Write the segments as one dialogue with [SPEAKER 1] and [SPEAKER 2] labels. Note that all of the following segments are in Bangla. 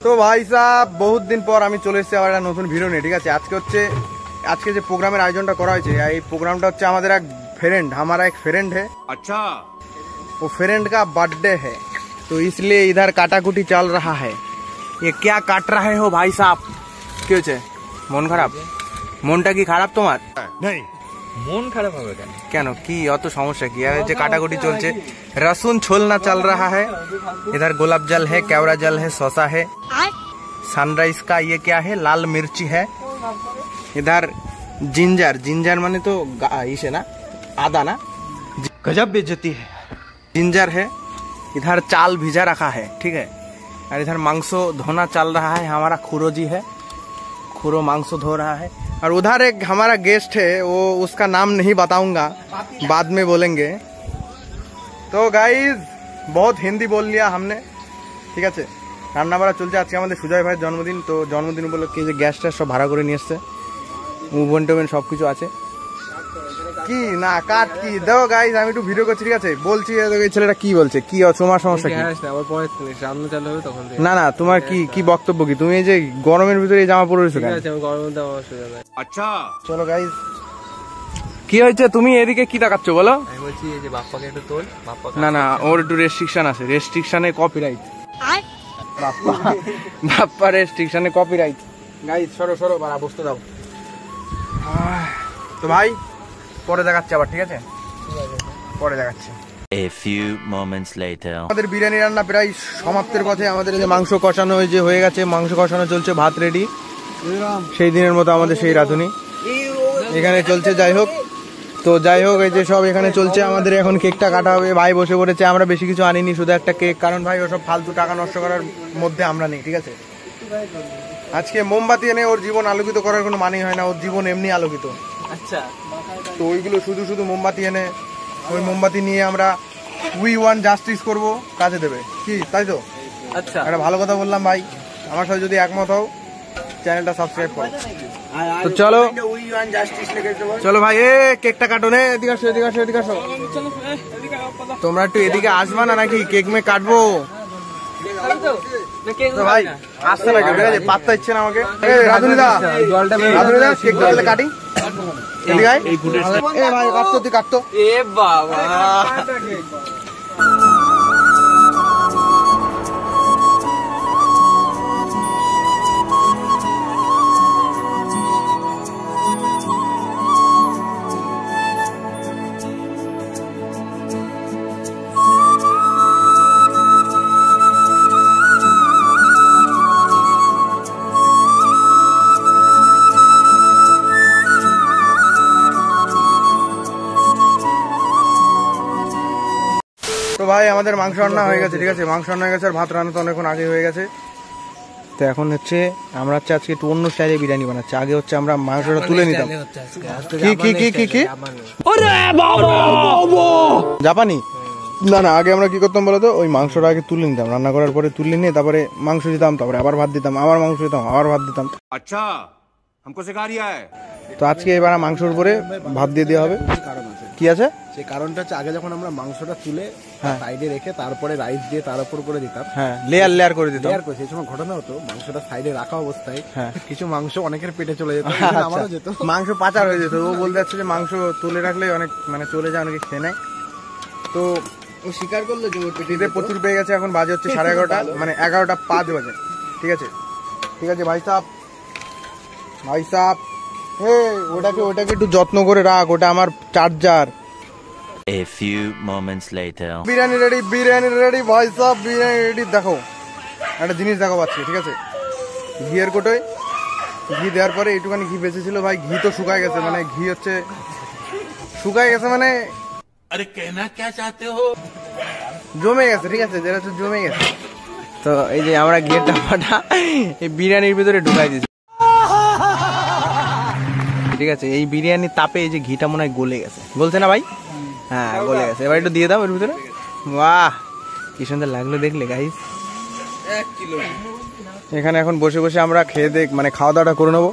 [SPEAKER 1] তো ভাই সাহেব বহুত দিন পর আমি চলে এসেছি আবার একটা নতুন ভিডিও নিয়ে, ঠিক আছে। আজকে যে প্রোগ্রামের আয়োজনটা করা হয়েছে, এই প্রোগ্রামটা হচ্ছে আমাদের এক फ्रेंड, हमारा एक फ्रेंड है। अच्छा, वो फ्रेंड का बर्थडे है, तो इसलिए इधर काटाकुटी चल रहा है। ये क्या काट रहे हो भाई साहब? क्यों छे मन खराब? मनटा की खराब तुम्हार? नहीं, मन खराब হবে কেন? কেন কি অত সমস্যা কি? যে কাটাকুটি চলছে, रसून छोलना चल रहा है, इधर गुलाब जल है, केवड़ा जल है, सौसा है, सनराइज का ये क्या है, लाल मिर्ची है, इधर जिंजर माने तो इसे ना आदा ना, गजब बेइज्जती है। जिंजर है, इधर चाल भिजा रखा है, ठीक है। और इधर मांसो धोना चल रहा है, हमारा खुरो जी है, खुरो मांसो धो रहा है। और उधर एक हमारा गेस्ट है, वो उसका नाम नहीं बताऊंगा, बाद में बोलेंगे। तो गाइज बहुत हिंदी बोल लिया हमने, ठीक है। रान्ना बाड़ा चलছে। আজকে আমাদের সুজয় ভাইয়ের জন্মদিন, তো জন্মদিন উপলক্ষে যে গ্যাসটা সব ভাড়া করে নিয়ে এসছে, ওভেন টোভেন সব কিছু আছে। কি না কাট কি দাও গাইজ, আমি একটু ভিডিও করছি, ঠিক আছে। বলছি এই ছেলেটা কি বলছে, কি তোমার সমস্যা কি? না না, তোমার কি বক্তব্য কি? তুমি এই যে গরমের ভিতরে এই জামা পরে রয়েছো কেন? আচ্ছা চলো গাইজ, কি হয়েছে? তুমি এদিকে কি তাকাচ্ছ বলো? আমি বলছি এই যে বাপ্পাকে একটু তোল। না না, ওর একটু রেস্ট্রিকশন আছে, রেস্ট্রিকশনে কপিরাইট। বাপ্পা রেস্ট্রিকশনে কপিরাইট। গাইজ সরো বাড়া, বসতে দাও। তো ভাই পরে দেখাচ্ছি আবার, ঠিক আছে, পরে দেখাচ্ছি। A few moments later আমাদের বিরিয়ানি রান্না প্রায় সমাপ্তির পথে। আমাদের এই যে মাংস কষানো হয়ে গেছে, মাংস কষানো চলছে, ভাত রেডি। সেই দিনের মতো আমাদের সেই রাঁধুনি এখানে চলছে। যাই হোক, এই যে সব এখানে চলছে। আমাদের এখন কেকটা কাটা হবে। ভাই বসে পড়েছে, আমরা বেশি কিছু আনিনি, শুধু একটা কেক, কারণ ভাই ওসব ফালতু টাকা নষ্ট করার মধ্যে আমরা নেই, ঠিক আছে। আজকে মোমবাতি এনে ওর জীবন আলোকিত করার কোনো মানেই হয় না, ওর জীবন এমনি আলোকিত। আচ্ছা, তো ওইগুলো শুধু মোমবাতি এনে, ওই মোমবাতি নিয়ে আমরা উই ওয়ান জাস্টিস করবো, কাজে দেবে কি, তাই তো? আচ্ছা, একটা ভালো কথা বললাম ভাই। আমার সাথে যদি একমত হও, চ্যানেলটা সাবস্ক্রাইব করো। তো চলো ভাই, কেকটা কাটো নে। এদিকে আসো। তোমরা একটু এদিকে আসবা না নাকি? কেক মে কাটবো ভাই, আসছে না কেউ, ঠিক আছে। পাত্তা ইচ্ছে না আমাকে। রাধুনিদা কেকটা কাটি। ভাই কাটতো। এ বাবা, ভাই আমাদের মাংস রান্না হয়ে গেছে, ঠিক আছে। মাংস রান্না হয়ে গেছে, আর ভাত রান্না তো অনেকক্ষণ আগে হয়ে গেছে। তো এখন হচ্ছে আমরা আজকে একটু অন্য স্টাইলে বিরিয়ানি বানাচ্ছি। আগে হচ্ছে আমরা মাংসটা তুলে নিতাম। কি জাপানি? না আগে আমরা কি করতাম বলতো, ওই মাংসটা আগে তুলে নিতাম, রান্না করার পরে তুলে নিয়ে তারপরে মাংস দিতাম, তারপরে আবার ভাত দিতাম, আবার মাংস দিতাম, আবার ভাত দিতাম। আচ্ছা, हमको सिखा रिया है। তো আজকে এবার মাংসের উপরে ভাত দিয়ে দেওয়া হবে। কি আছে সেই কারণটা হচ্ছে, আগে যখন আমরা মাংসটা তুলে সাইডে রেখে তারপরে রাইস দিয়ে তার উপর করে দিতাম, লেয়ার করে দিতাম। সেই সময় ঘটনা হতো, মাংসটা সাইডে রাখা অবস্থায় কিছু মাংস অনেকের পেটে চলে যেত, আমারও যেত, মাংস পাচার হয়ে যেত। ও বলতে যাচ্ছে যে মাংস তুলে রাখলে অনেক চলে যায়, অনেকে খেয়ে নেয়। তো ও স্বীকার করলো যে ওর পেটে প্রচুর পেয়ে গেছে। এখন বাজে হচ্ছে 11:30, 11:05 বাজে, ঠিক আছে। ভাই সাহেব ওটাকে একটু যত্ন করে রাখ, ওটা আমার charger. A few moments later biryani ready ভাই সাহেব, বিরিয়ানি রেডি। দেখো একটা জিনিস দেখো পাচ্ছি, ঠিক আছে। ঘিয়ের কোটোয় ঘি দেওয়ার পরে একটুখানি ঘি বেঁচেছিল ভাই, ঘি তো শুকায় গেছে, ঘি হচ্ছে শুকায় গেছে, আরে কেনা কে চাতে হো, জমে গেছে, ঠিক আছে, যেটা হচ্ছে জমে গেছে। তো এই যে আমরা ঘিয়ের ডাব্বাটা এই বিরিয়ানির ভিতরে ঢুকাই দিয়েছি, ঠিক আছে। এই বিরিয়ানির তাপে এই যে ঘিটা মনে হয় গলে গেছে, বলছে না ভাই? হ্যাঁ, গলে গেছে। এবার একটু দিয়ে দাও এর ভিতরে। বাহ, কি সুন্দর লাগলো দেখলে গাইস। এখানে এখন বসে আমরা খাওয়া দাওয়াটা করে নেবো।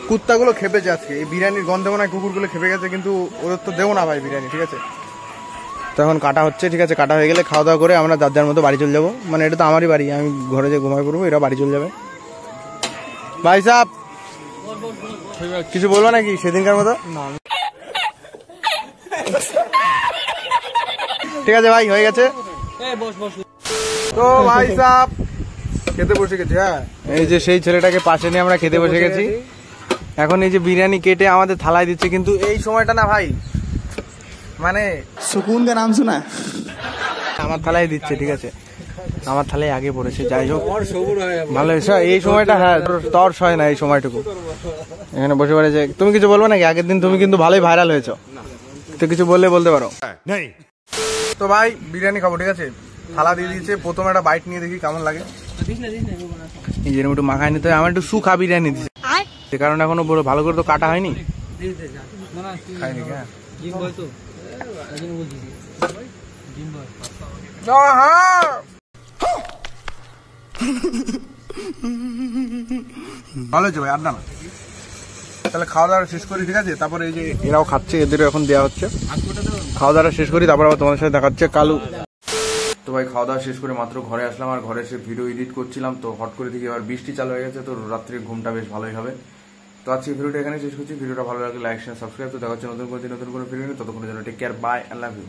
[SPEAKER 1] কুত্তাগুলো খেপেছে আজকে, এই বিরিয়ানির গন্ধে মনে হয় কুকুরগুলো খেপে গেছে, কিন্তু ওদের তো দেবো না ভাই বিরিয়ানি, ঠিক আছে। তো এখন কাটা হচ্ছে, ঠিক আছে, কাটা হয়ে গেলে খাওয়া দাওয়া করে আমরা যার যার মতো বাড়ি চলে যাবো। মানে এটা তো আমারই বাড়ি, আমি ঘরে যে ঘুমাই পড়বো, এরা বাড়ি চলে যাবে। ভাই সাহেব কিছু বলবো নাকি সেদিনকার মতো? ঠিক আছে ভাই, হয়ে গেছে। তো ভাই সাহেব খেতে বসে গেছি। হ্যাঁ, এই যে সেই ছেলেটাকে পাশে নিয়ে আমরা খেতে বসে গেছি। এখন এই যে বিরিয়ানি কেটে আমাদের থালায় দিচ্ছে, কিন্তু এই সময়টা না ভাই মানে
[SPEAKER 2] সুকুন কা নাম শোনা,
[SPEAKER 1] আমার থালায় দিচ্ছে, ঠিক আছে, আমার থালায় আগে পড়েছে। যাই হোক ভালো হয়েছে এই সময়টা। হ্যাঁ, তর্স হয় না এই সময়টুকু। এখানে বসে পড়েছে। তুমি কিছু বলবো নাকি? আগের দিন তুমি কিন্তু ভালোই ভাইরাল হয়েছ, তো কিছু বললে বলতে পারো। তো ভাই বিরিয়ানি খাবো, ঠিক আছে, থালা দিয়ে দিয়েছে। প্রথমে একটা বাইট নিয়ে দেখি কেমন লাগে। এই যে একটু মাখায় নিতে হয়। আমার একটু সুখা বিরিয়ানি দিচ্ছে, সে কারণে এখনো ভালো করে তো কাটা হয়নি। খাইনি হ্যাঁ। ভালো হয়েছে ভাই, আর না। তাহলে খাওয়া দাওয়া শেষ করি, ঠিক আছে, তারপরে এই যে এরাও খাচ্ছে, এদেরও এখন দেওয়া হচ্ছে। খাওয়া দাওয়া শেষ করি, তারপর আবার তোমাদের সাথে দেখা হচ্ছে কালু। তো ভাই খাওয়া দাওয়া শেষ করে মাত্র ঘরে আসলাম, আর ঘরে এসে ভিডিও এডিট করছিলাম। তো হট করে দেখি এবার বৃষ্টি চালু হয়ে গেছে, তো রাত্রে ঘুমটা বেশ ভালোই হবে। তো আজকে ভিডিওটা এখানে শেষ করছি। ভিডিওটা ভালো লাগলে লাইক শেয়ার সাবস্ক্রাইব। তো দেখা হচ্ছে নতুন কোনো ভিডিও নিয়ে। ততক্ষণের জন্য take care, bye, I love you.